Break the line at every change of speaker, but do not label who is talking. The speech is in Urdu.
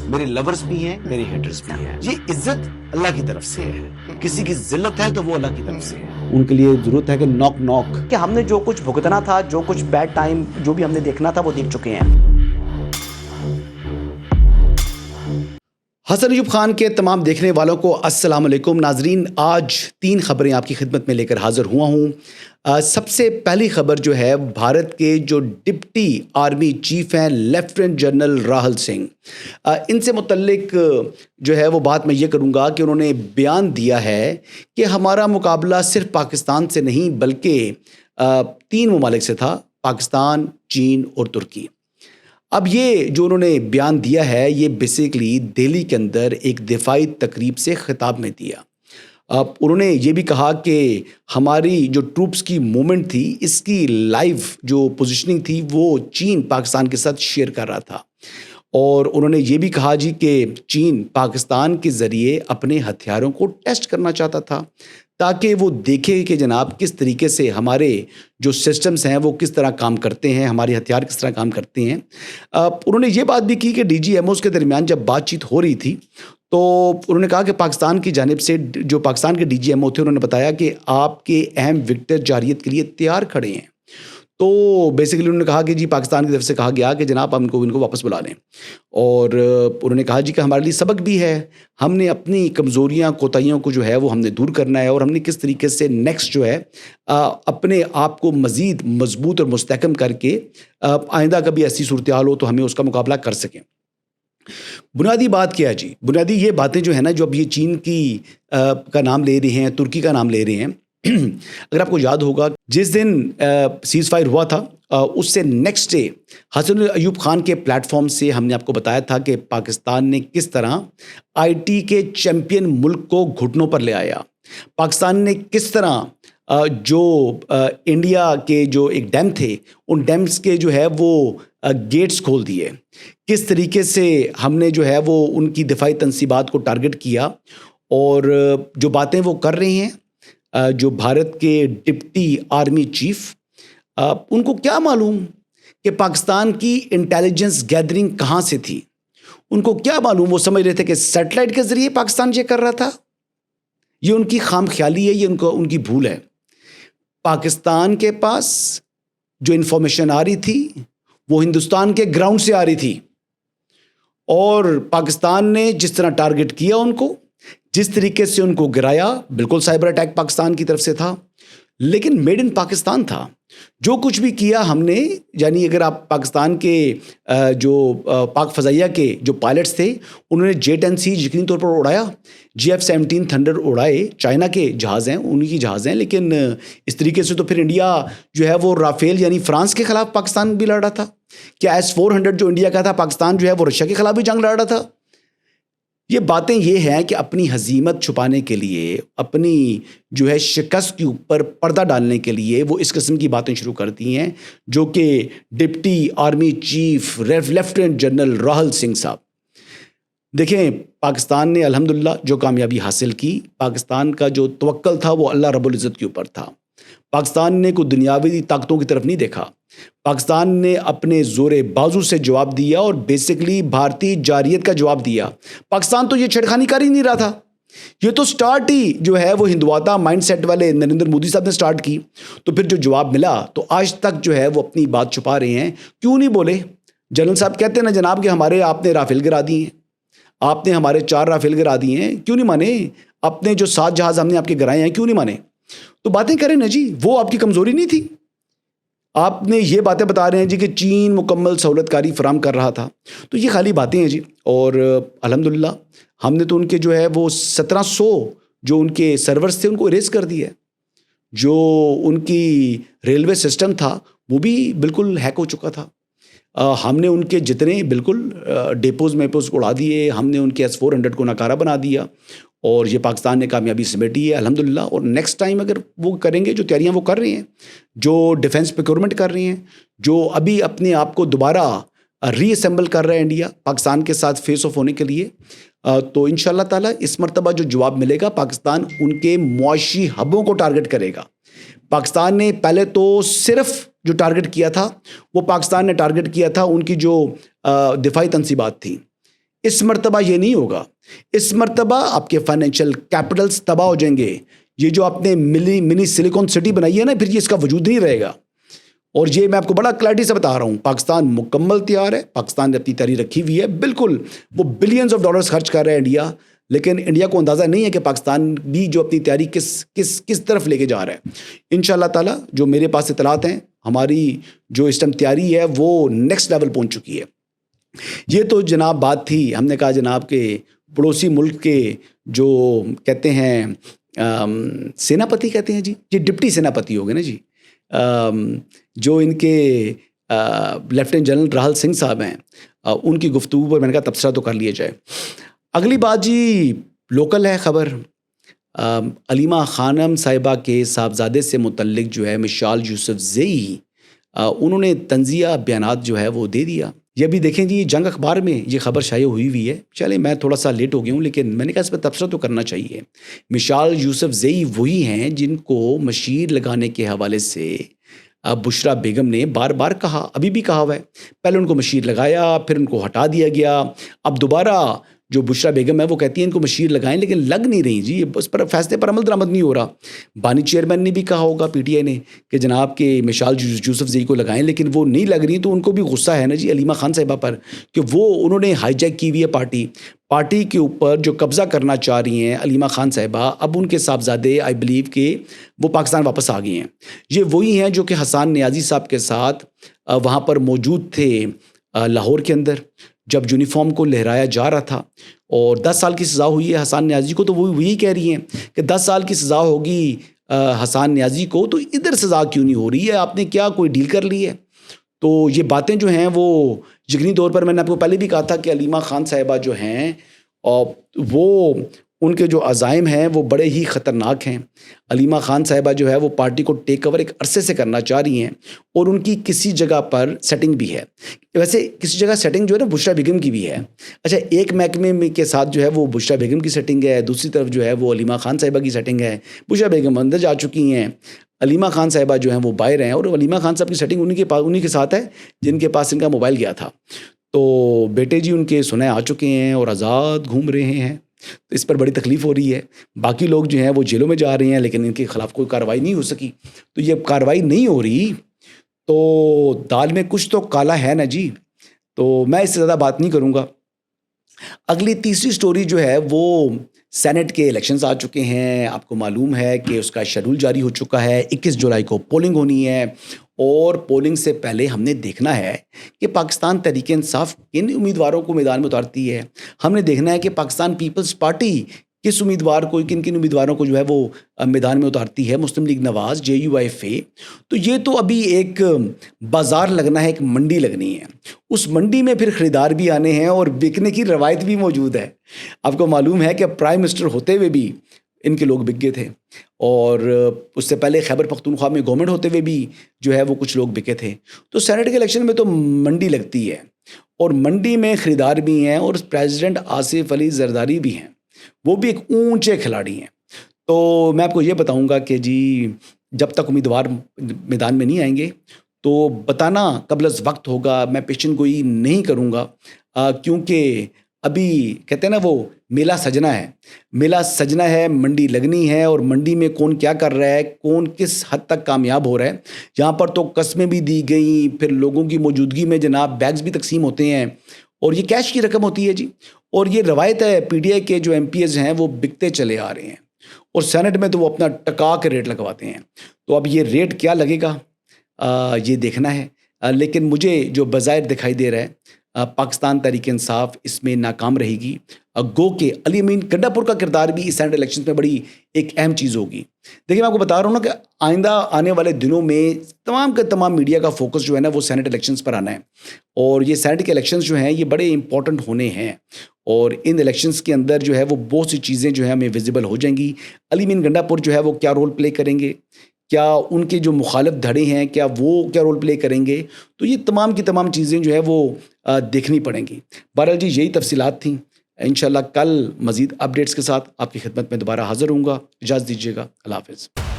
میرے لورز بھی ہیں, میرے ہیٹرز بھی ہیں. یہ عزت اللہ کی طرف سے ہے. کسی کی ذلت ہے تو وہ اللہ کی طرف سے ہے. ان کے لیے ضرورت ہے کہ نوک نوک
کہ ہم نے جو کچھ بھگتنا تھا, جو کچھ بیڈ ٹائم جو بھی ہم نے دیکھنا تھا وہ دیکھ چکے ہیں.
حسن ایوب خان کے تمام دیکھنے والوں کو السلام علیکم. ناظرین, آج 3 خبریں آپ کی خدمت میں لے کر حاضر ہوا ہوں. سب سے پہلی خبر جو ہے بھارت کے جو ڈپٹی آرمی چیف ہیں لیفٹیننٹ جنرل راہل سنگھ, ان سے متعلق جو ہے وہ بات میں یہ کروں گا کہ انہوں نے بیان دیا ہے کہ ہمارا مقابلہ صرف پاکستان سے نہیں بلکہ 3 ممالک سے تھا, پاکستان, چین اور ترکی. اب یہ جو انہوں نے بیان دیا ہے یہ بیسیکلی دہلی کے اندر ایک دفاعی تقریب سے خطاب میں دیا. اب انہوں نے یہ بھی کہا کہ ہماری جو ٹروپس کی موومنٹ تھی اس کی لائیو جو پوزیشننگ تھی وہ چین پاکستان کے ساتھ شیئر کر رہا تھا. اور انہوں نے یہ بھی کہا جی کہ چین پاکستان کے ذریعے اپنے ہتھیاروں کو ٹیسٹ کرنا چاہتا تھا تاکہ وہ دیکھے کہ جناب کس طریقے سے ہمارے جو سسٹمز ہیں وہ کس طرح کام کرتے ہیں, ہمارے ہتھیار کس طرح کام کرتے ہیں. انہوں نے یہ بات بھی کی کہ ڈی جی ایم اوز کے درمیان جب بات چیت ہو رہی تھی تو انہوں نے کہا کہ پاکستان کی جانب سے جو پاکستان کے ڈی جی ایم او تھے انہوں نے بتایا کہ آپ کے اہم وکٹر جارحیت کے لیے تیار کھڑے ہیں. تو بیسیکلی انہوں نے کہا کہ جی پاکستان کی طرف سے کہا گیا کہ جناب ہم ان کو واپس بلا لیں. اور انہوں نے کہا جی کہ ہمارے لیے سبق بھی ہے, ہم نے اپنی کمزوریاں کوتاہیوں کو جو ہے وہ ہم نے دور کرنا ہے اور ہم نے کس طریقے سے نیکسٹ جو ہے اپنے آپ کو مزید مضبوط اور مستحکم کر کے آئندہ کبھی ایسی صورتحال ہو تو ہمیں اس کا مقابلہ کر سکیں. بنیادی بات کیا ہے جی, بنیادی یہ باتیں جو ہے نا جو اب یہ چین کی کا نام لے رہے ہیں, ترکی کا نام لے رہے ہیں. اگر آپ کو یاد ہوگا جس دن سیز فائر ہوا تھا اس سے نیکسٹ ڈے حسن ایوب خان کے پلیٹ فارم سے ہم نے آپ کو بتایا تھا کہ پاکستان نے کس طرح آئی ٹی کے چیمپئن ملک کو گھٹنوں پر لے آیا. پاکستان نے کس طرح جو انڈیا کے جو ایک ڈیم تھے ان ڈیمز کے جو ہے وہ گیٹس کھول دیے. کس طریقے سے ہم نے جو ہے وہ ان کی دفاعی تنصیبات کو ٹارگٹ کیا. اور جو باتیں وہ کر رہے ہیں جو بھارت کے ڈپٹی آرمی چیف, ان کو کیا معلوم کہ پاکستان کی انٹیلیجنس گیدرنگ کہاں سے تھی, ان کو کیا معلوم, وہ سمجھ رہے تھے کہ سیٹلائٹ کے ذریعے پاکستان یہ کر رہا تھا. یہ ان کی خام خیالی ہے, یہ ان کی بھول ہے. پاکستان کے پاس جو انفارمیشن آ رہی تھی وہ ہندوستان کے گراؤنڈ سے آ رہی تھی اور پاکستان نے جس طرح ٹارگٹ کیا ان کو, جس طریقے سے ان کو گرایا, بالکل سائبر اٹیک پاکستان کی طرف سے تھا لیکن میڈ ان پاکستان تھا. جو کچھ بھی کیا ہم نے, یعنی اگر آپ پاکستان کے جو پاک فضائیہ کے جو پائلٹس تھے انہوں نے J-10C یقینی طور پر اڑایا, GF-17 تھنڈر اڑائے, چائنا کے جہاز ہیں, انہی کی جہاز ہیں. لیکن اس طریقے سے تو پھر انڈیا جو ہے وہ رافیل یعنی فرانس کے خلاف پاکستان بھی لڑ رہا تھا. کیا S-400 جو انڈیا کا تھا پاکستان جو ہے وہ رشیا کے خلاف بھی جنگ لڑ رہا تھا. یہ باتیں یہ ہیں کہ اپنی ہزیمت چھپانے کے لیے, اپنی جو ہے شکست کے اوپر پردہ ڈالنے کے لیے وہ اس قسم کی باتیں شروع کرتی ہیں جو کہ deputy army chief lieutenant general Rahul Singh صاحب. دیکھیں پاکستان نے الحمدللہ جو کامیابی حاصل کی, پاکستان کا جو توکل تھا وہ اللہ رب العزت کے اوپر تھا. پاکستان نے کوئی دنیاوی طاقتوں کی طرف نہیں دیکھا. پاکستان نے اپنے زور بازو سے جواب دیا اور بیسیکلی بھارتی جارحیت کا جواب دیا. پاکستان تو یہ چھڑخانی کر ہی نہیں رہا تھا, یہ تو سٹارٹ ہی جو ہے وہ ہندواتا مائنڈ سیٹ والے نریندر مودی صاحب نے سٹارٹ کی. تو پھر جو جواب ملا تو آج تک جو ہے وہ اپنی بات چھپا رہے ہیں. کیوں نہیں بولے؟ جنرل صاحب کہتے ہیں نا جناب کہ ہمارے آپ نے رافیل گرا دیے ہیں, آپ نے ہمارے 4 رافیل گرا دیے ہیں, کیوں نہیں مانے؟ اپنے جو 7 جہاز ہم نے آپ کے گرائے ہیں کیوں نہیں مانے؟ تو باتیں کریں نا جی, وہ آپ کی کمزوری نہیں تھی. آپ نے یہ باتیں بتا رہے ہیں جی کہ چین مکمل سہولت کاری فراہم کر رہا تھا. تو یہ خالی باتیں ہیں جی. اور الحمدللہ ہم نے تو ان کے جو ہے وہ 1700 جو ان کے سرورز تھے ان کو اریز کر دیا ہے. جو ان کی ریلوے سسٹم تھا وہ بھی بالکل ہیک ہو چکا تھا. ہم نے ان کے جتنے بالکل ڈیپوز میپوز کو اڑا دیے, ہم نے ان کے S-400 کو ناکارہ بنا دیا اور یہ پاکستان نے کامیابی سمیٹی ہے الحمدللہ. اور نیکسٹ ٹائم اگر وہ کریں گے, جو تیاریاں وہ کر رہے ہیں, جو ڈیفنس پروکیورمنٹ کر رہے ہیں, جو ابھی اپنے آپ کو دوبارہ ری اسمبل کر رہا ہے انڈیا پاکستان کے ساتھ فیس آف ہونے کے لیے, تو انشاءاللہ تعالی اس مرتبہ جو جواب ملے گا پاکستان ان کے معاشی ہبوں کو ٹارگٹ کرے گا. پاکستان نے پہلے تو صرف جو ٹارگٹ کیا تھا وہ پاکستان نے ٹارگٹ کیا تھا ان کی جو دفاعی تنصیبات تھیں. اس مرتبہ یہ نہیں ہوگا. اس مرتبہ آپ کے فائنینشیل کیپٹلز تباہ ہو جائیں گے. یہ جو آپ نے منی سلیکون سٹی بنائی ہے نا, پھر یہ اس کا وجود نہیں رہے گا. اور یہ میں آپ کو بڑا کلیئرٹی سے بتا رہا ہوں, پاکستان مکمل تیار ہے. پاکستان نے اپنی تیاری رکھی ہوئی ہے, بالکل وہ بلینز آف ڈالرز خرچ کر رہا ہے انڈیا, لیکن انڈیا کو اندازہ نہیں ہے کہ پاکستان بھی جو اپنی تیاری کس طرف لے کے جا رہا ہے. انشاءاللہ تعالی جو میرے پاس اطلاعات ہیں, ہماری جو اس ٹائم تیاری ہے وہ نیکسٹ لیول پہنچ چکی ہے. یہ تو جناب بات تھی, ہم نے کہا جناب کہ پڑوسی ملک کے جو کہتے ہیں سیناپتی کہتے ہیں جی, یہ ڈپٹی سیناپتی ہو گئے نا جی, جو ان کے لیفٹیننٹ جنرل راہل سنگھ صاحب ہیں, ان کی گفتگو پر میں نے کہا تبصرہ تو کر لیا جائے. اگلی بات جی لوکل ہے خبر. علیمہ خانم صاحبہ کے صاحبزادے سے متعلق جو ہے مشال یوسف زئی, انہوں نے تنزیہ بیانات جو ہے وہ دے دیا. یہ بھی دیکھیں جی جنگ اخبار میں یہ خبر شائع ہوئی ہے. چلے میں تھوڑا سا لیٹ ہو گیا ہوں, لیکن میں نے کہا اس پہ تبصرہ تو کرنا چاہیے. مشال یوسف زئی وہی ہیں جن کو مشیر لگانے کے حوالے سے بشرا بیگم نے بار بار کہا, ابھی بھی کہا ہوا ہے. پہلے ان کو مشیر لگایا, پھر ان کو ہٹا دیا گیا. اب دوبارہ جو بشرا بیگم ہے وہ کہتی ہیں ان کو مشیر لگائیں, لیکن لگ نہیں رہی جی, اس پر فیصلے پر عمل درآمد نہیں ہو رہا. بانی چیئرمین نے بھی کہا ہوگا پی ٹی آئی نے کہ جناب کہ مشال یوسف زئی کو لگائیں, لیکن وہ نہیں لگ رہی. تو ان کو بھی غصہ ہے نا جی علیمہ خان صاحبہ پر کہ وہ انہوں نے ہائی جیک کی ہوئی ہے پارٹی کے اوپر جو قبضہ کرنا چاہ رہی ہیں علیمہ خان صاحبہ. اب ان کے صاحبزادے آئی بلیو کہ وہ پاکستان واپس آ گئے ہیں. یہ وہی ہیں جو کہ حسان نیازی صاحب کے ساتھ وہاں پر موجود تھے لاہور کے اندر جب یونیفارم کو لہرایا جا رہا تھا, اور 10 سال کی سزا ہوئی ہے حسان نیازی کو. تو وہ وہی کہہ رہی ہیں کہ 10 سال کی سزا ہوگی حسان نیازی کو, تو ادھر سزا کیوں نہیں ہو رہی ہے, آپ نے کیا کوئی ڈیل کر لی ہے. تو یہ باتیں جو ہیں وہ یقینی طور پر میں نے آپ کو پہلے بھی کہا تھا کہ علیمہ خان صاحبہ جو ہیں وہ ان کے جو عزائم ہیں وہ بڑے ہی خطرناک ہیں. علیمہ خان صاحبہ جو ہے وہ پارٹی کو ٹیک اوور ایک عرصے سے کرنا چاہ رہی ہیں, اور ان کی کسی جگہ پر سیٹنگ بھی ہے. ویسے کسی جگہ سیٹنگ جو ہے نا بشرا بیگم کی بھی ہے. اچھا, ایک محکمے کے ساتھ جو ہے وہ بشرا بیگم کی سیٹنگ ہے, دوسری طرف جو ہے وہ علیمہ خان صاحبہ کی سیٹنگ ہے. بشرا بیگم اندر جا چکی ہیں, علیمہ خان صاحبہ جو ہیں وہ باہر ہیں, اور علیمہ خان صاحب کی سیٹنگ انہی کے ساتھ ہے جن کے پاس ان کا موبائل گیا تھا. تو بیٹے جی ان کے سنے آ چکے ہیں اور آزاد گھوم رہے ہیں. تو اس پر بڑی تکلیف ہو رہی ہے. باقی لوگ جو ہیں وہ جیلوں میں جا رہے ہیں, لیکن ان کے خلاف کوئی کارروائی نہیں ہو سکی. تو یہ کارروائی نہیں ہو رہی تو دال میں کچھ تو کالا ہے نا جی. تو میں اس سے زیادہ بات نہیں کروں گا. اگلی تیسری سٹوری جو ہے وہ سینٹ کے الیکشنز آ چکے ہیں. آپ کو معلوم ہے کہ اس کا شیڈول جاری ہو چکا ہے. 21 جولائی کو پولنگ ہونی ہے, اور پولنگ سے پہلے ہم نے دیکھنا ہے کہ پاکستان تحریک انصاف کن امیدواروں کو میدان میں اتارتی ہے. ہم نے دیکھنا ہے کہ پاکستان پیپلز پارٹی کس امیدوار کو, کن امیدواروں کو جو ہے وہ میدان میں اتارتی ہے. مسلم لیگ نواز, JUIFA. تو یہ تو ابھی ایک بازار لگنا ہے, ایک منڈی لگنی ہے. اس منڈی میں پھر خریدار بھی آنے ہیں اور بکنے کی روایت بھی موجود ہے. آپ کو معلوم ہے کہ پرائم منسٹر ہوتے ہوئے بھی ان کے لوگ بک گئے تھے, اور اس سے پہلے خیبر پختونخوا میں گورنمنٹ ہوتے ہوئے بھی جو ہے وہ کچھ لوگ بکے تھے. تو سینٹ کے الیکشن میں تو منڈی لگتی ہے, اور منڈی میں خریدار بھی ہیں, اور پریزیڈنٹ آصف علی زرداری بھی ہیں, وہ بھی ایک اونچے کھلاڑی ہیں. تو میں آپ کو یہ بتاؤں گا کہ جی جب تک امیدوار میدان میں نہیں آئیں گے تو بتانا قبل از وقت ہوگا. میں پیشن گوئی نہیں کروں گا, کیونکہ ابھی کہتے ہیں نا وہ میلہ سجنا ہے, منڈی لگنی ہے, اور منڈی میں کون کیا کر رہا ہے, کون کس حد تک کامیاب ہو رہا ہے. یہاں پر تو قسمیں بھی دی گئیں, پھر لوگوں کی موجودگی میں جناب بیگز بھی تقسیم ہوتے ہیں, اور یہ کیش کی رقم ہوتی ہے جی. اور یہ روایت ہے, PTI کے جو MPs ہیں وہ بکتے چلے آ رہے ہیں, اور سینٹ میں تو وہ اپنا ٹکا کے ریٹ لگواتے ہیں. تو اب یہ ریٹ کیا لگے گا یہ دیکھنا ہے. لیکن مجھے جو بظاہر دکھائی دے رہا ہے پاکستان تحریک انصاف اس میں ناکام رہے گی. گو کہ علی امین گنڈا پور کا کردار بھی اس سینٹ الیکشن میں بڑی ایک اہم چیز ہوگی. دیکھیں میں آپ کو بتا رہا ہوں نا کہ آئندہ آنے والے دنوں میں تمام کا تمام میڈیا کا فوکس جو ہے نا وہ سینٹ الیکشنز پر آنا ہے, اور یہ سینٹ کے الیکشنز جو ہیں یہ بڑے امپورٹنٹ ہونے ہیں, اور ان الیکشنز کے اندر جو ہے وہ بہت سی چیزیں جو ہے ہمیں ویزیبل ہو جائیں گی. علی امین گنڈا پور جو ہے وہ کیا رول پلے کریں گے, کیا ان کے جو مخالف دھڑے ہیں کیا وہ کیا رول پلے کریں گے. تو یہ تمام کی تمام چیزیں جو ہے وہ دیکھنی پڑیں گی. بہرحال جی یہی تفصیلات تھیں. انشاءاللہ کل مزید اپڈیٹس کے ساتھ آپ کی خدمت میں دوبارہ حاضر ہوں گا. اجازت دیجیے گا. اللہ حافظ.